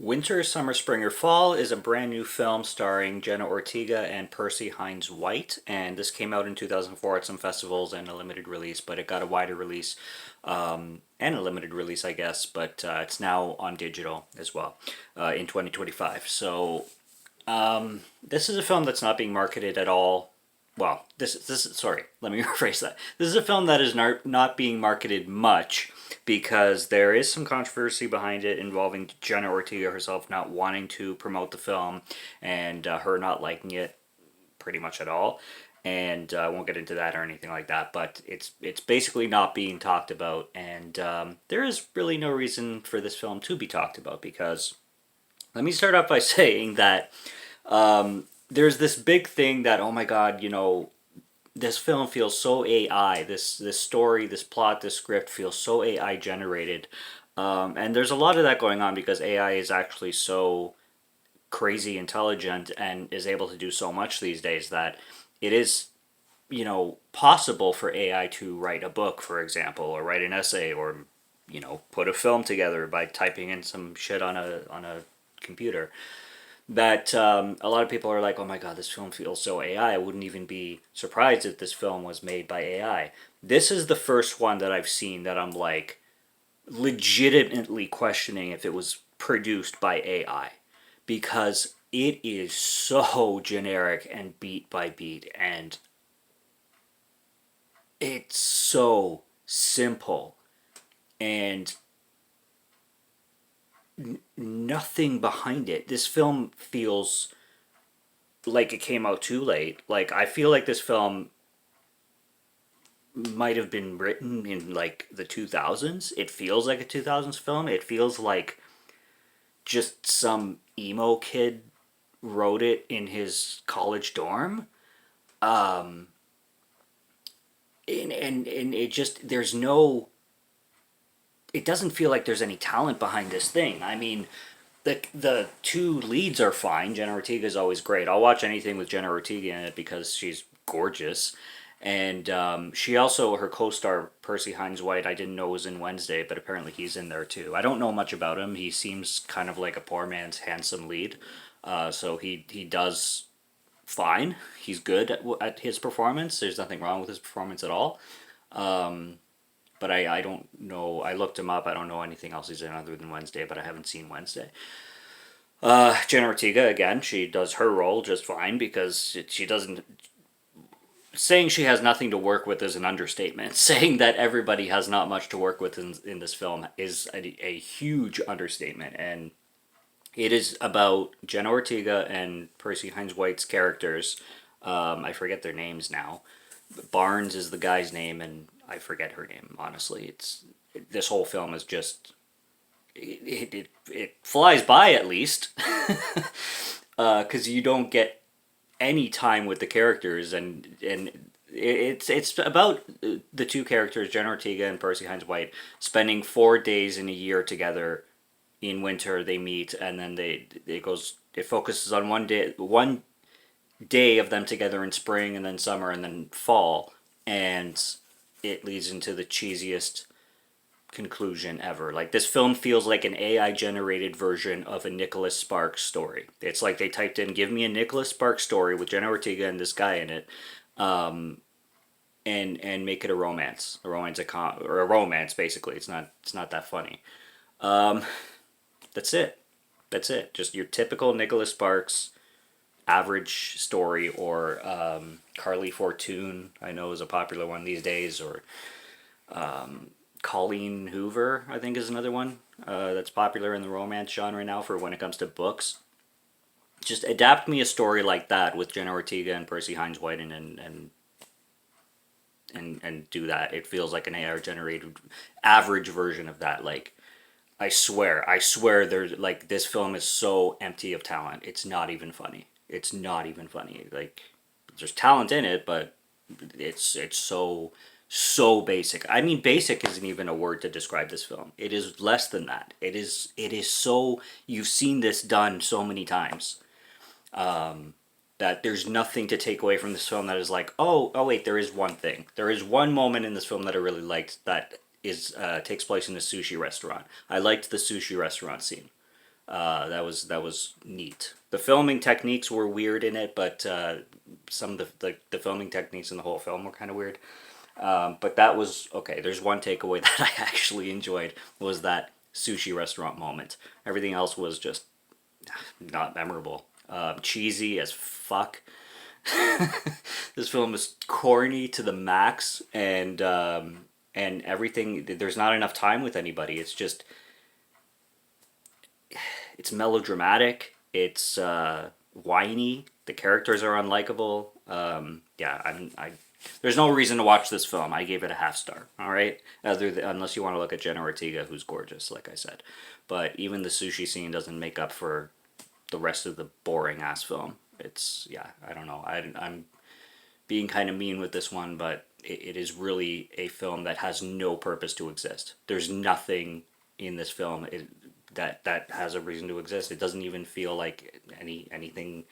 Winter, Summer, Spring, or Fall is a brand new film starring Jenna Ortega and Percy Hines White, and this came out in 2004 at some festivals and a limited release, but it got a wider release and a limited release, I guess, but it's now on digital as well in 2025. So this is a film that's not being marketed at all. Well, this sorry, let me rephrase that. This is a film that is not being marketed much because there is some controversy behind it involving Jenna Ortega herself not wanting to promote the film and her not liking it pretty much at all. And I won't get into that or anything like that, but it's basically not being talked about, and there is really no reason for this film to be talked about because let me start off by saying that there's this big thing that, oh my god, this film feels so AI. This story, this plot, this script feels so AI generated, and there's a lot of that going on because AI is actually so crazy intelligent and is able to do so much these days that it is possible for AI to write a book, for example, or write an essay, or put a film together by typing in some shit on a computer. That a lot of people are like, oh my god, this film feels so AI. I wouldn't even be surprised if this film was made by AI. This is the first one that I've seen that I'm like legitimately questioning if it was produced by AI because it is so generic and beat by beat, and it's so simple and nothing behind it. This film feels like it came out too late. Like, I feel like this film might have been written in like the 2000s. It feels like a 2000s film. It feels like just some emo kid wrote it in his college dorm. Um, and it just, there's no, it doesn't feel like there's any talent behind this thing. I mean, the two leads are fine. Jenna Ortega is always great. I'll watch anything with Jenna Ortega in it because she's gorgeous. And she also, her co-star Percy Hines White, I didn't know was in Wednesday, but apparently he's in there too. I don't know much about him. He seems kind of like a poor man's handsome lead. So he does fine. He's good at his performance. There's nothing wrong with his performance at all. But I don't know. I looked him up. I don't know anything else he's in other than Wednesday, but I haven't seen Wednesday. Jenna Ortega, again, she does her role just fine because she doesn't. Saying she has nothing to work with is an understatement. Saying that everybody has not much to work with in this film is a huge understatement. And it is about Jenna Ortega and Percy Hines White's characters. I forget their names now. Barnes is the guy's name, and I forget her name. Honestly, this whole film is just it flies by at least, because you don't get any time with the characters, and it's about the two characters, Jenna Ortega and Percy Hines White, spending 4 days in a year together. In winter, they meet, and then it focuses on one day of them together in spring, and then summer, and then fall, and it leads into the cheesiest conclusion ever. Like, this film feels like an AI generated version of a Nicholas Sparks story. It's like they typed in, "Give me a Nicholas Sparks story with Jenna Ortega and this guy in it," and make it a romance, or a romance. Basically, it's not that funny. That's it. That's it. Just your typical Nicholas Sparks average story, or Carly Fortune, I know, is a popular one these days, or Colleen Hoover, I think, is another one that's popular in the romance genre now for when it comes to books. Just adapt me a story like that with Jenna Ortega and Percy Hines White, and do that. It feels like an AI generated average version of that. Like, I swear, there's like, this film is so empty of talent. It's not even funny. It's not even funny. Like, there's talent in it, but it's so basic. I mean, basic isn't even a word to describe this film. It is less than that. It is so, you've seen this done so many times, that there's nothing to take away from this film that is like, oh wait, there is one thing. There is one moment in this film that I really liked that is takes place in a sushi restaurant. I liked the sushi restaurant scene. That was neat. The filming techniques were weird in it, but some of the filming techniques in the whole film were kind of weird. But that was okay. There's one takeaway that I actually enjoyed was that sushi restaurant moment. Everything else was just not memorable. Cheesy as fuck. This film is corny to the max, and everything. There's not enough time with anybody. It's melodramatic. It's whiny. The characters are unlikable. Yeah, I. There's no reason to watch this film. I gave it a half star. All right, unless you want to look at Jenna Ortega, who's gorgeous, like I said. But even the sushi scene doesn't make up for the rest of the boring ass film. It's yeah. I don't know. I'm being kind of mean with this one, but it is really a film that has no purpose to exist. There's nothing in this film that has a reason to exist. It doesn't even feel like anything.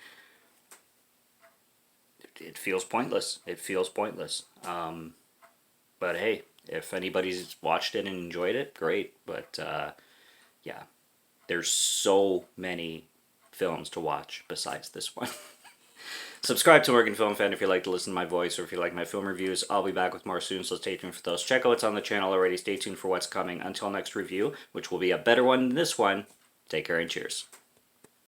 It feels pointless. It feels pointless. But hey, if anybody's watched it and enjoyed it, great. But yeah, there's so many films to watch besides this one. Subscribe to Morgan Film Fan if you like to listen to my voice or if you like my film reviews. I'll be back with more soon, so stay tuned for those. Check out what's on the channel already. Stay tuned for what's coming. Until next review, which will be a better one than this one, take care and cheers.